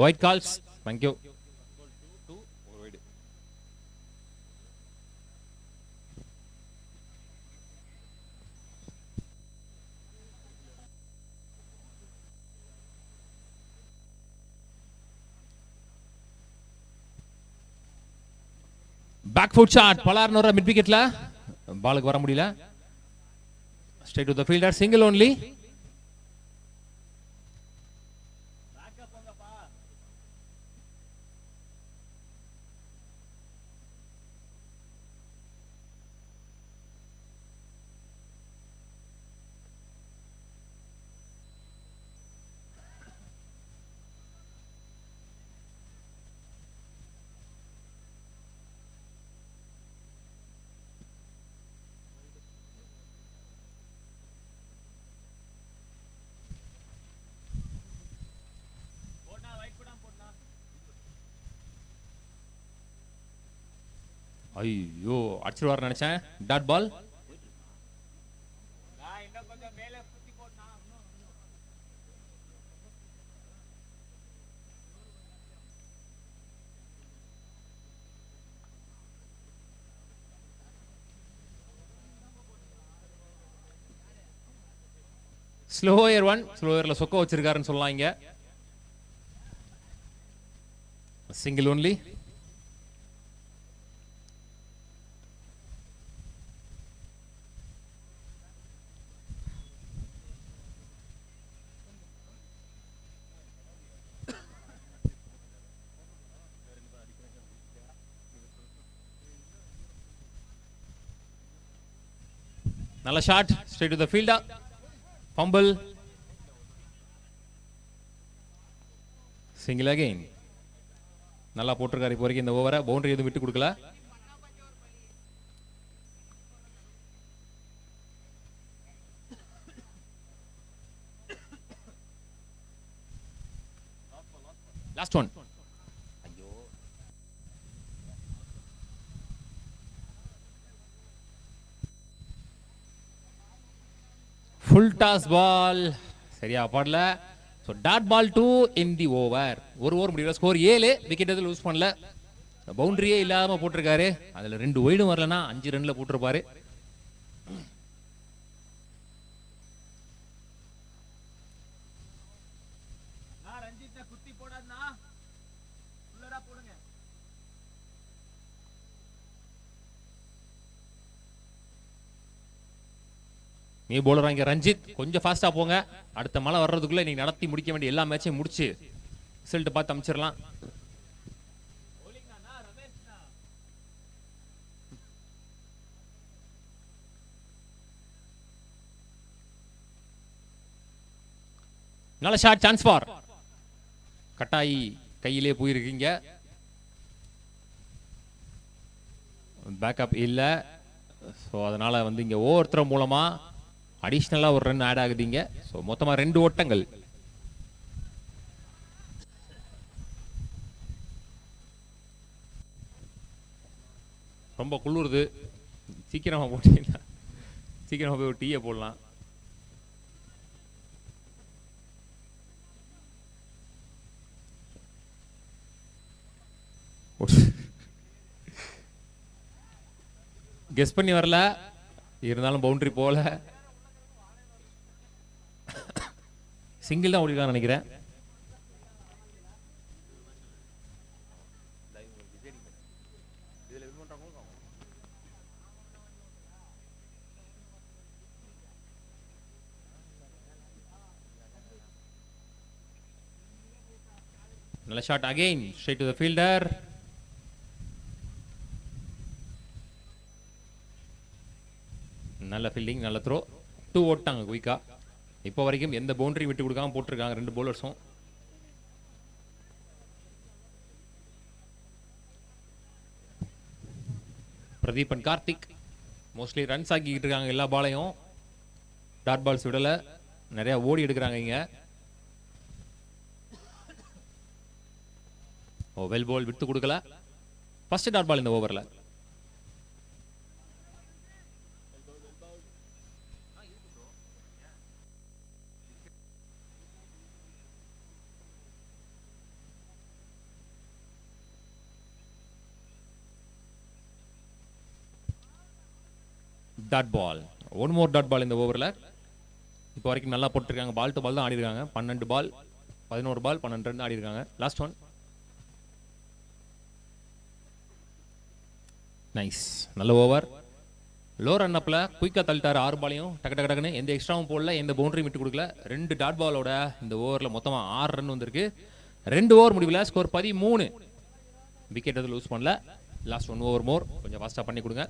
White calls. Thank you. Back foot shot. பலார்னு mid விக்கெட்ல பாலுக்கு வர முடியல. Straight to the fielder. Single only. ஐயோ அடிச்சிருவார் நினைச்சேன். Dot ball. Slower one. ஸ்லோயர்ல சொக்க வச்சிருக்காருன்னு சொல்லலாம். இங்க சிங்கிள் ஒன்லி. நல்ல shot. Straight to the fielder. Fumble. Single again. நல்லா போட்டிருக்காரு இப்போ வரைக்கும் இந்த ஓவரை. பவுண்டரி எதுவும் விட்டு கொடுக்கல. Last one. Full toss ball. சரியா பாடல. So dot ball 2 in the over. ஒரு ஓவர் முடியல. ஸ்கோர் 7. விக்கெட் எதுவும் லூஸ் பண்ணல. பவுண்டரியே இல்லாம போட்டிருக்காரு. அதுல 2 வைடும் வரலன்னா 5 ரன்ல போட்டிருப்பாரு. நீ போலர் இங்க ரஞ்சித். கொஞ்சம் ஃபாஸ்டா போங்க. அடுத்த மழை வர்றதுக்குள்ள நீங்க நடத்தி முடிக்க வேண்டிய எல்லா மேட்சையும் முடிச்சு ரிசல்ட் பார்த்து அமைச்சிடலாம். நல்ல ஷாட். Chance for. கட்டாயி கையிலே போயிருக்கீங்க. பேக்கப் இல்ல. ஸோ அதனால இங்க ஒவ்வொருத்தர் மூலமா அடிஷனலா ஒரு ரன் ஆட் ஆகுதுங்க. ஸோ மொத்தமா 2 ஓட்டங்கள். ரொம்ப குளிருது. சீக்கிரமா போட்டீங்கன்னா சீக்கிரமா போய் ஒரு டீயை போடலாம். கெஸ் பண்ணி வரல. இருந்தாலும் பவுண்டரி போல. சிங்கிள் தான் ஓடிக்கலாம் நினைக்கிறேன். நல்ல shot again. Straight to the fielder. நல்ல ஃபீல்டிங். நல்ல த்ரோ. 2 ஓட்டாங்க குயிக்கா. இப்போ வரைக்கும் எந்த பவுண்டரி விட்டு கொடுக்காம போட்டிருக்காங்க 2 பவுலர்ஸும். Pradeep and Karthik mostly runs ஆக்கிக்கிட்டு இருக்காங்க எல்லா பாலையும். டாட் பால்ஸ் விடல. நிறைய ஓடி எடுக்கிறாங்க இங்க. ஓ வெல் பால் விட்டு கொடுக்கல. ஃபர்ஸ்ட் டாட் பால் இந்த ஓவர்ல. Dot ball. One more dot ball இந்த ஓவரில். இப்போ வரைக்கும் நல்லா போட்டுருக்காங்க. பால் டு பால் தான் ஆடி இருக்காங்க. 12 பால் 11 பால் 12 ரன் ஆடி இருக்காங்க. Last one. நைஸ், நல்ல ஓவர். லோ ரன் அப்ல குயிக்கா தள்ளிட்டாரு 6 பாலையும். டக்கு டக்கு டக்குன்னு எந்த எக்ஸ்ட்ராவும் போடல, எந்த பவுண்டரியும் விட்டு கொடுக்கல. 2 டாட் பாலோட இந்த ஓவரில் மொத்தமாக 6 ரன் வந்திருக்கு. 2 ஓவர் முடிவில் ஸ்கோர் 13. விக்கெட் எதுவும் லூஸ் பண்ணல. லாஸ்ட் 1 ஓவர் மோர், கொஞ்சம் ஃபாஸ்ட்டாக பண்ணி கொடுங்க.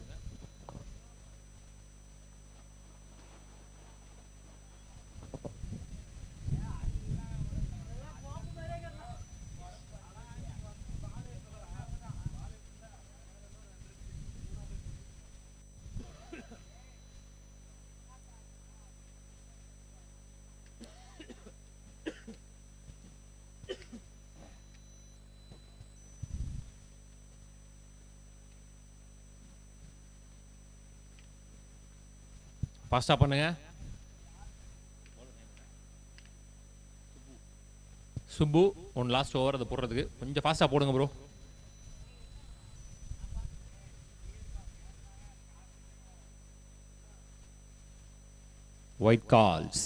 ஃபாஸ்ட்டாக பண்ணுங்க. சுப்பு ஒன் லாஸ்ட் ஓவர், அதை போடுறதுக்கு கொஞ்சம் ஃபாஸ்ட்டாக போடுங்க ப்ரோ. Wide calls.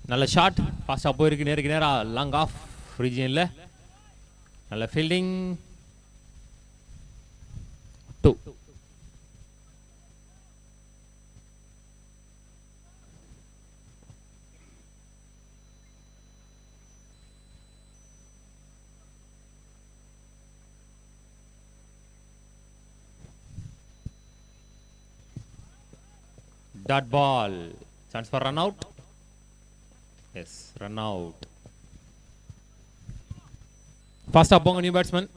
நல்ல ஷாட், ஃபாஸ்டாக போயிருக்கு. நேருக்கு நேராக லாங் ஆஃப் ரீஜியனில். நல்ல fielding. 2. Dot ball. Chance for run out. Yes, run out. Fast up on a new batsman.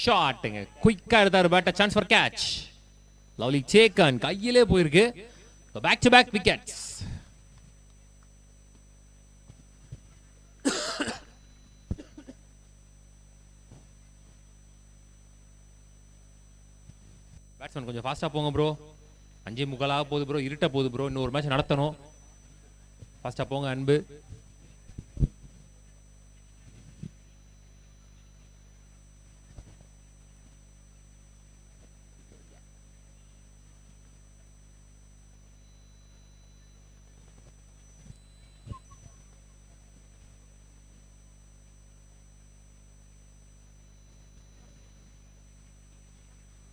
ஷாட்டுங்க, குயிக்கா எடுத்தாரு பேட்ட. Chance for catch. லவ்லி சேக்கன் கையிலே போயிருக்கு. Back to back wickets. Batsman கொஞ்சம் ஃபாஸ்டா போங்க ப்ரோ. 5:45 போகுது ப்ரோ, இருட்ட போகுது ப்ரோ. இன்னொரு மேட்ச் நடத்தணும். ஃபாஸ்டா போங்க அன்பு.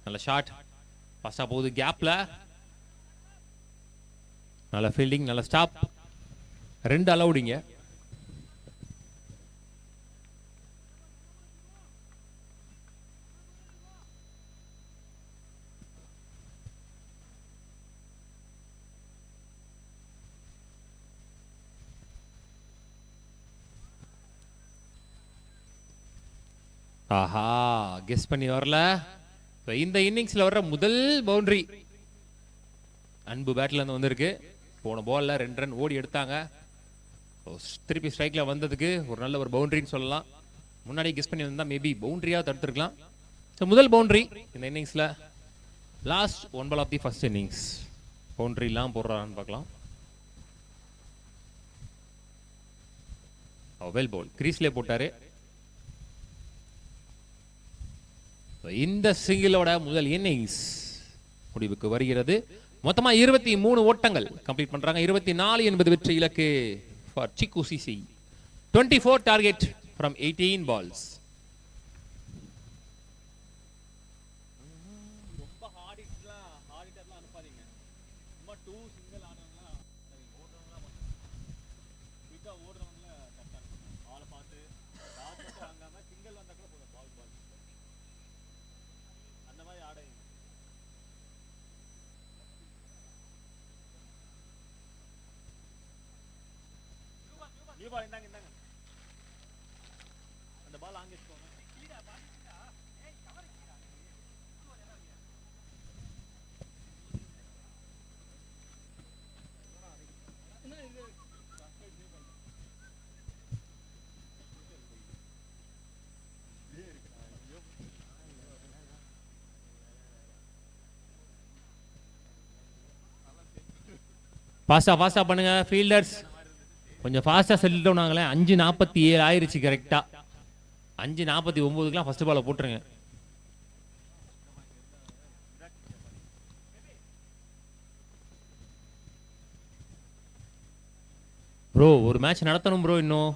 நல்ல ஷாட், ஃபாஸ்டா போகுது கேப்ல. நல்ல ஃபீல்டிங், நல்ல ஸ்டாப். 2 அலௌடிங்க. ஆஹா, கெஸ் பண்ணி வரல. இந்த இன்னிங்ஸ்ல வர்ற முதல் பவுண்டரி அன்பு பேட்ல இருந்து வந்திருக்கு. போன பால்ல 2 ரன் ஓடி எடுத்தாங்க. திருப்பி ஸ்ட்ரைக்ல வந்ததுக்கு ஒரு நல்ல ஒரு பவுண்டரின்னு சொல்லலாம். முன்னாடி கெஸ் பண்ணி வந்தா மேபி பவுண்டரியா தடுத்துருக்கலாம். ஸோ முதல் பவுண்டரி இந்த இன்னிங்ஸ்ல. Last 1 ball of the first innings. Boundary எல்லாம் போடுறான்னு பார்க்கலாம். வெல் பால், கிரீஸ்ல போட்டாரு. இந்த சிங்கிளோட முதல் இன்னிங்ஸ் முடிவுக்கு வருகிறது. மொத்தமா 23 ஓட்டங்கள் கம்ப்ளீட் பண்றாங்க. 24 என்பது வெற்றி இலக்கு for Chiku CC. 24 target from 18 balls. ரொம்ப ஹார்டிட்டர்லாம் அனுப்பாதீங்க. சும்மா 2 சிங்கிள் ஆனவங்களா ஓடுறவங்களா குயிக்கா ஓடுறவங்கள கரெக்டா ஆளை பார்த்து வாங்காம சிங்கிள் வந்தா கூட போதும். ஃபாஸ்டா பண்ணுங்க ஃபீல்டர்ஸ், கொஞ்சம் ஃபாஸ்டா செட்டில் டவுன் ஆகல. 5:47 ஆயிருச்சு கரெக்டா. 5:49க்குலாம் ஃபர்ஸ்ட் பாலை போட்டுருங்க. ப்ரோ ஒரு மேட்ச் நடத்தணும் ப்ரோ. இன்னும்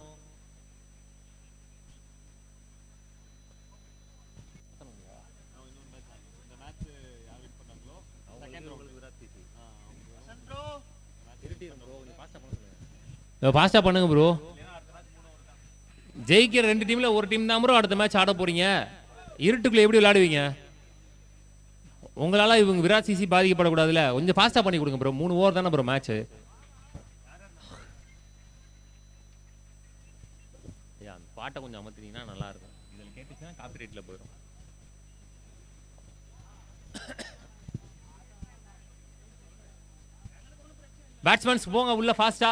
ஃபாஸ்டா பண்ணுங்க ப்ரோ. ஜெயிக்கிற 2 டீம்ல ஒரு டீம் தான் ப்ரோ அடுத்த மேட்ச் ஆட போறீங்க. இருட்டுக்குள்ள எப்படி விளையாடுவீங்க? உங்களால இவங்க விராட் சிசி பாதிக்கப்படக்கூடாதுல, கொஞ்சம் ஃபாஸ்டா பண்ணி கொடுங்க ப்ரோ. 3 ஓவர் தானே ப்ரோ மேட்ச். அந்த பாட்டை கொஞ்சம் அமர்த்தினீங்கன்னா நல்லா இருக்கும். இதில் கேட்டுச்சுன்னா காப்பி ரேட்ல போயிடும். பேட்ஸ்மேன்ஸ் போங்க உள்ள ஃபாஸ்டா.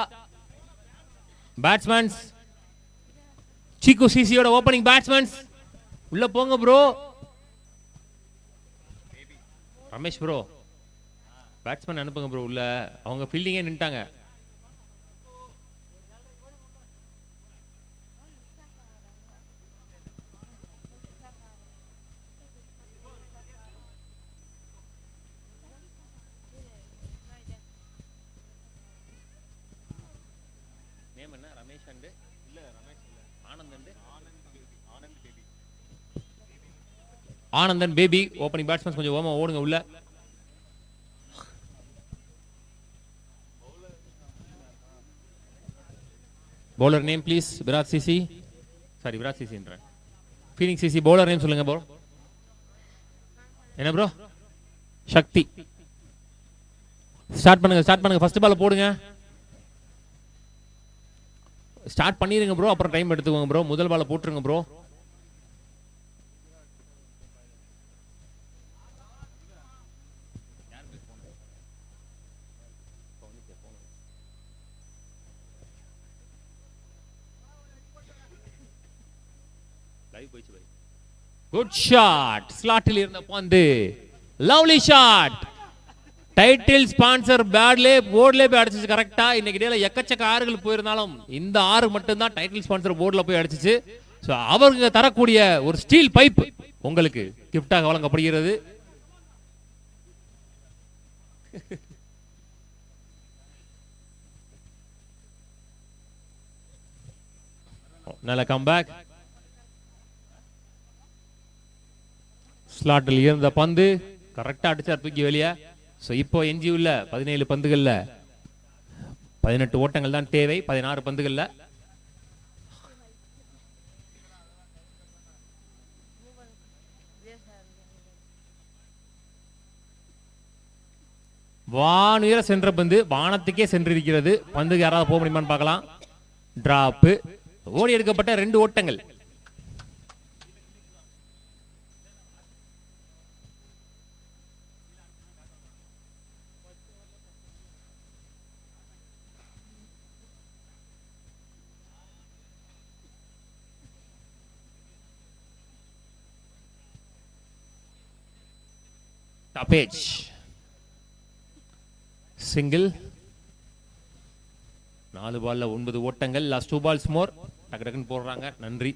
பேட்ஸ்மேன்ஸ் சீக்கு சிசியோட ஓபனிங் பேட்ஸ்மேன்ஸ் உள்ள போங்க ப்ரோ. ரமேஷ் ப்ரோ பேட்ஸ்மேன் அனுப்புங்க ப்ரோ உள்ள. அவங்க ஃபீல்டிங்கே நின்ட்டாங்க. நேம் என்ன? ரமேஷ் அண்ட் இல்ல ரமேஷ் இல்ல Anand and Anand baby. Anandan baby opening batsman கொஞ்சம் ஓமா ஓடுங்க உள்ள. Bowler name please. Virat CC, sorry Virat சிசின்ற ஃபீனிக்ஸ் சிசி. பவுலர் நேம் சொல்லுங்க ப்ரோ. என்ன ப்ரோ? சக்தி. ஸ்டார்ட் பண்ணுங்க ஃபர்ஸ்ட் பால் போடுங்க. ஸ்டார்ட் பண்ணிருங்க ப்ரோ, அப்புறம் டைம் எடுத்துக்கோங்க ப்ரோ. முதல் பால் போட்டுருங்க ப்ரோ. Good shot. ஸ்லாட்டில் இருந்த பந்து. Lovely shot. டைட்டில் ஸ்பான்சர் பேட்லே போர்ட்ல போய் அடிச்சிச்சு கரெக்டா. இன்னைக்கு டேல எக்கச்சக்க ஆறுகள் போயிருந்தாலும் இந்த ஆறு மட்டும் தான் டைட்டில் ஸ்பான்சர் போர்ட்ல போய் அடிச்சிச்சு. சோ அவருக்கு தரக்கூடிய ஒரு ஸ்டீல் பைப் உங்களுக்கு கிஃப்டாக வழங்கப்படுகிறது. நல்ல கம்பேக். ஸ்லாட்டில் இருந்த பந்து கரெக்டா அடிச்சார் தூக்கி வெளியே. சோ இப்போ எஞ்சி உள்ள 17 பந்துகள்ல 18 ஓட்டங்கள் தான் தேவை 16 பந்துகள்ல. வானுயர சென்ற பந்து வானத்துக்கே சென்றிருக்கிறது. பந்துக்கு யாராவது போக முடியுமான்னு பார்க்கலாம். டிராப். ஓடி எடுக்கப்பட்ட 2 ஓட்டங்கள். டாப்பேஜ் சிங்கிள். 4 பால்ல 9 ஓட்டங்கள். Last 2 balls more. டக்கு டக்குன்னு போடுறாங்க. நன்றி.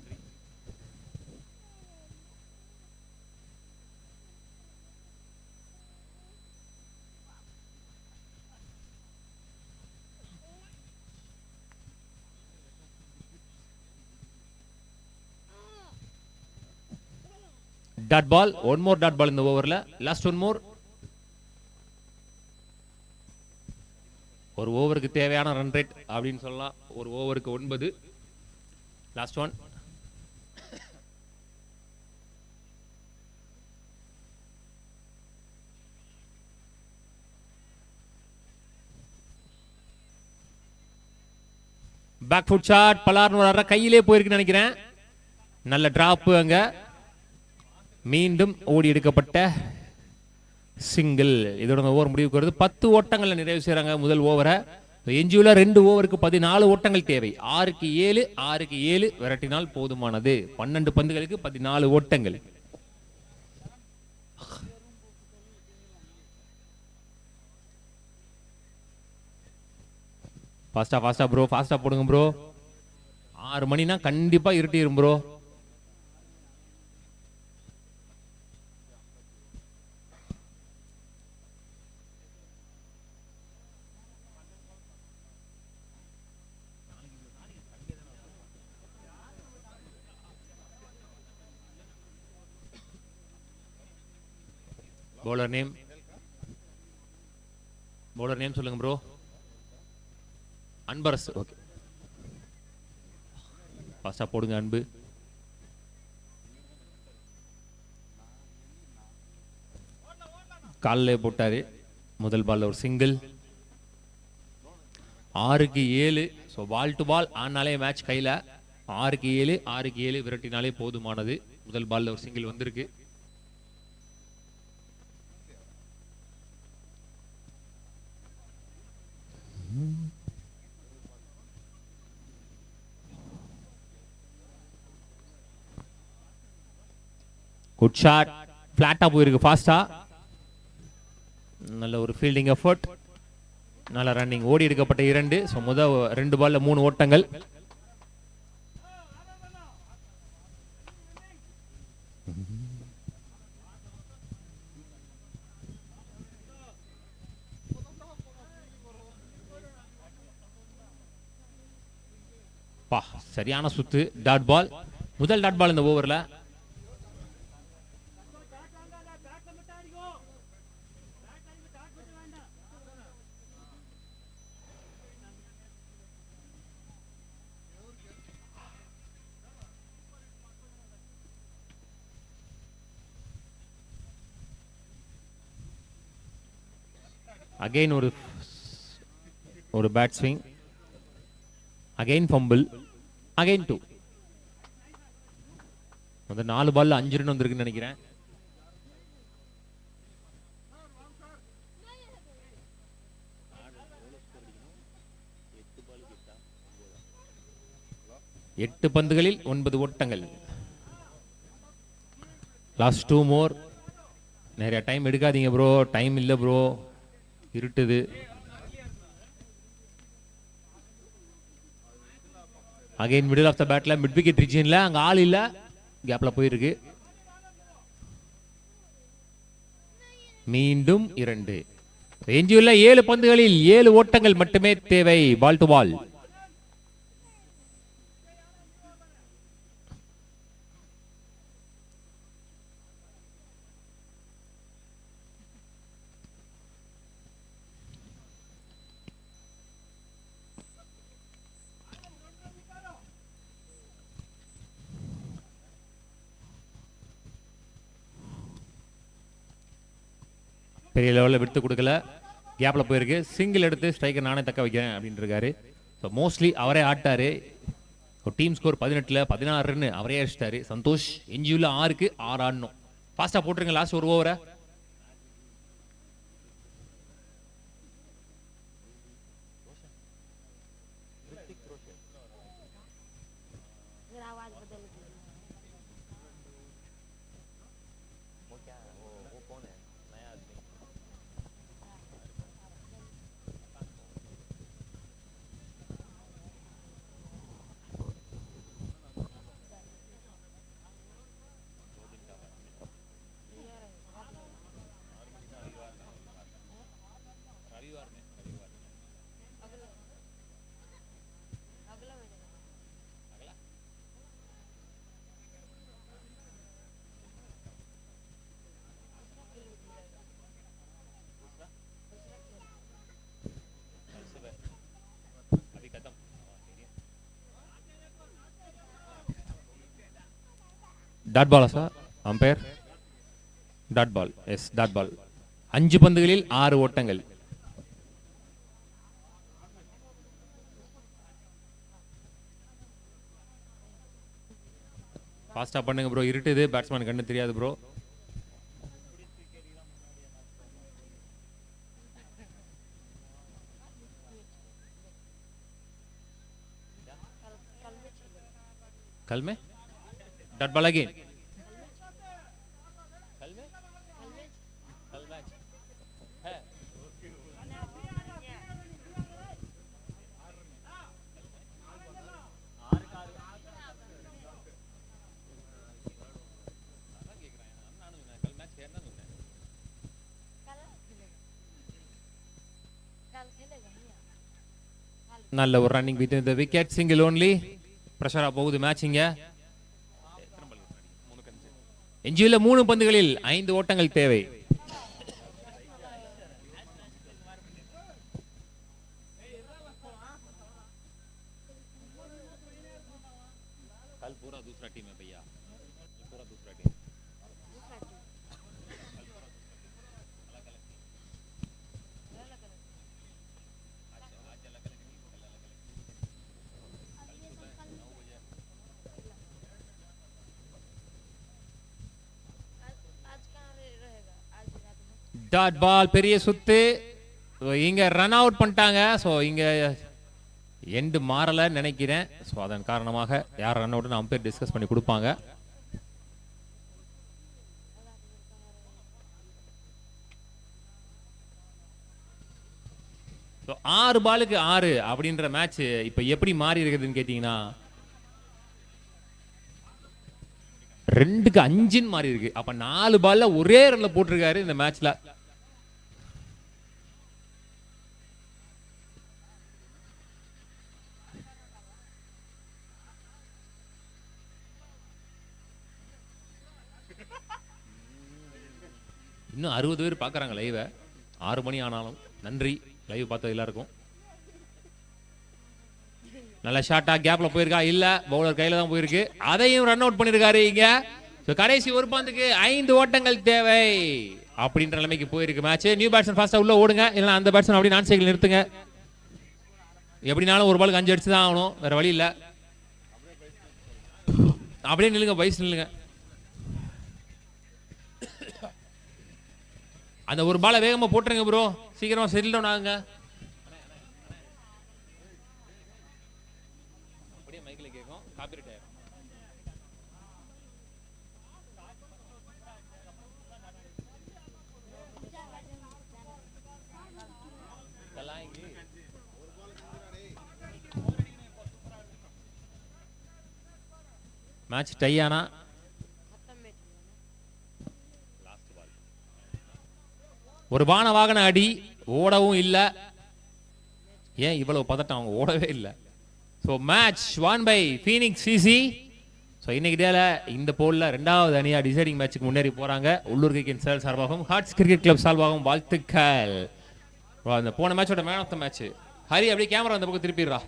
Dot ball. One more dot ball இந்த ஓவர்ல. Last one more. ஒரு ஓவருக்கு தேவையான ரன் ரேட் அப்படின்னு சொல்லலாம். ஒரு ஓவருக்கு 9. Last one. Back foot shot பலார்னு வர கையிலே போயிருக்குன்னு நினைக்கிறேன். நல்ல டிராப் அங்க. மீண்டும் ஓடி எடுக்கப்பட்ட சிங்கிள். இதோட ஓவர் முடிவுக்கு வருது. 10 ஓட்டங்களை நிறைவு செய்யறாங்க முதல் ஓவரை. எஞ்சியுள்ள 2 ஓவருக்கு 14 ஓட்டங்கள் தேவை. 6க்கு 7 விரட்டினால் போதுமானது. 12 பந்துகளுக்கு 14 ஓட்டங்கள். ஃபாஸ்டா ப்ரோ, ஃபாஸ்டா போடுங்க ப்ரோ. 6 மணினா கண்டிப்பா இருட்டிரும் ப்ரோ. பவுலர் நேம் சொல்லுங்க ப்ரோ. அன்பரஸ். ஓகே, ஃபாஸ்டா போடுங்க அன்பு. காலில் போட்டாரு. முதல் பால்ல ஒரு single. 6க்கு 7. So ball to ball ஆனாலே மேட்ச் கையில். 6க்கு 7 விரட்டினாலே போதுமானது. முதல் பால்ல ஒரு சிங்கிள் வந்திருக்கு. Good shot. பிளாட்டா போயிருக்கு ஃபாஸ்டா. நல்ல ஒரு ஃபீல்டிங் எஃபர்ட். நல்ல ரன்னிங். ஓடி எடுக்கப்பட்ட 2. ஸோ முதல் 2 பால்ல 3 ஓட்டங்கள். சரியான சுத்து. Dot ball. முதல் டாட் பால் இந்த ஓவர்ல. அகைன் ஒரு bat swing. Again fumble. Again 2. அந்த 4 பால்ல 5 ரன் வந்திருக்குன்னு நினைக்கிறேன். எட்டு பந்துகளில் 9 ஓட்டங்கள். Last 2 more. நிறைய டைம் எடுக்காதீங்க ப்ரோ. டைம் இல்ல ப்ரோ, இருட்டுது. அகைன் மிடில் ஆஃப் த பேட்ல மிட் விக்கெட் ரீஜன்ல அங்க ஆள் இல்ல. கேப்ல போயிருக்கு. மீண்டும் 2. எஞ்சியுள்ள 7 பந்துகளில் 7 ஓட்டங்கள் மட்டுமே தேவை. Ball to ball. பெரிய லெவலில் விட்டு கொடுக்கல. கேப்ல போயிருக்கு. சிங்கிள் எடுத்து ஸ்ட்ரைக்கர் நானே தக்க வைக்கிறேன் அப்படின்னு இருக்காரு. ஸோ மோஸ்ட்லி அவரே ஆட்டாரு. டீம் ஸ்கோர் 18ல் 16 ரன் அவரே அடிச்சிட்டாரு. சந்தோஷ். எஞ்சியுள்ள 6க்கு 6 ஆடணும். ஃபாஸ்டா போட்டுருங்க லாஸ்ட் ஒரு ஓவரை. டாட் பாலா sir? Umpire dot ball. Yes, dot ball. 5 பந்துகளில் 6 ஓட்டங்கள். ஃபாஸ்டா பண்ணுங்க ப்ரோ, இருட்டுது, பேட்ஸ்மேன் கண்ணு தெரியாது ப்ரோ. कल में डॉट बॉल अगेन நல்ல ஒரு running with the wicket, single only. பிரஷரா போகுது மேட்சிங்க. எஞ்சியுள்ள 3 பந்துகளில் 5 ஓட்டங்கள் தேவை. कल पूरा दूसरा टीम है भैया, पूरा दूसरा टीम. டாட் பால், பெரிய சுத்து. இங்க ரன் அவுட் பண்ணிட்டாங்க. ஸோ இங்க எண்டு மாறல நினைக்கிறேன். ஸோ அதன் காரணமாக யார் ரன் அவுட்னு அம்பையர் டிஸ்கஸ் பண்ணி கொடுப்பாங்க. ஸோ 6 பாலுக்கு 6 அப்படின்ற மேட்ச் இப்ப எப்படி மாறி இருக்குதுன்னு கேட்டீங்கன்னா 2க்கு 5ன்னு மாறி இருக்கு. அப்ப 4 பால்ல ஒரே ரன்ல போட்டிருக்காரு இந்த மேட்ச்ல. இன்னும் 60 பேர் பாக்குறாங்க லைவ. 6 மணி ஆனாலும் நன்றி லைவ் பார்த்தது எல்லாருக்கும். நல்ல ஷாட்டா கேப்ல போயிருக்கா, இல்ல பவுலர் கையில தான் போயிருக்கு. அதையும் ரன் அவுட் பண்ணிருக்காரு இங்க. கடைசி ஒரு பந்துக்கு 5 ஓட்டங்கள் தேவை அப்படின்ற நிலைமைக்கு போயிருக்கு மேட்ச். நியூ பேட்ஸ்மேன் ஃபாஸ்டா உள்ள ஓடுங்க, இல்லைன்னா அந்த பேட்ஸ்மேன் அப்படியே நான் சைக்கிள் நிறுத்துங்க. எப்படினாலும் ஒரு பாலுக்கு 5 அடிச்சு தான் ஆகணும், வேற வழி இல்ல. அப்படியே நில்லுங்க, வயசு நில்லுங்க. அந்த ஒரு பாலை வேகமா போட்டுருங்க ப்ரோ, சீக்கிரமா செட்டில் டவுன் ஆகுங்க. அப்படியே மைக்ல கேட்கும், காப்பிரைட் ஆயிடும். மேட்ச் டை ஆனா ஒரு வாகன அடி, ஓடவும் இல்ல. ஏன் இவ்வளவு பதட்டம், அவங்க ஓடவே இல்ல. So match won by Phoenix CC. So இன்னைக்கு டேல இந்த போல்ல 2வது அணியா டிசைடிங் மேட்சுக்கு முன்னேறி போறாங்க. உள்ளூர் கிரிக்கெட் சார்பாகவும் ஹார்ட்ஸ் கிரிக்கெட் கிளப் சார்பாகவும் வாழ்த்துக்கள். அந்த போன மேட்சோட man of the match Hari, அப்படியே கேமரா அந்த பக்கம் திருப்பிடுறா.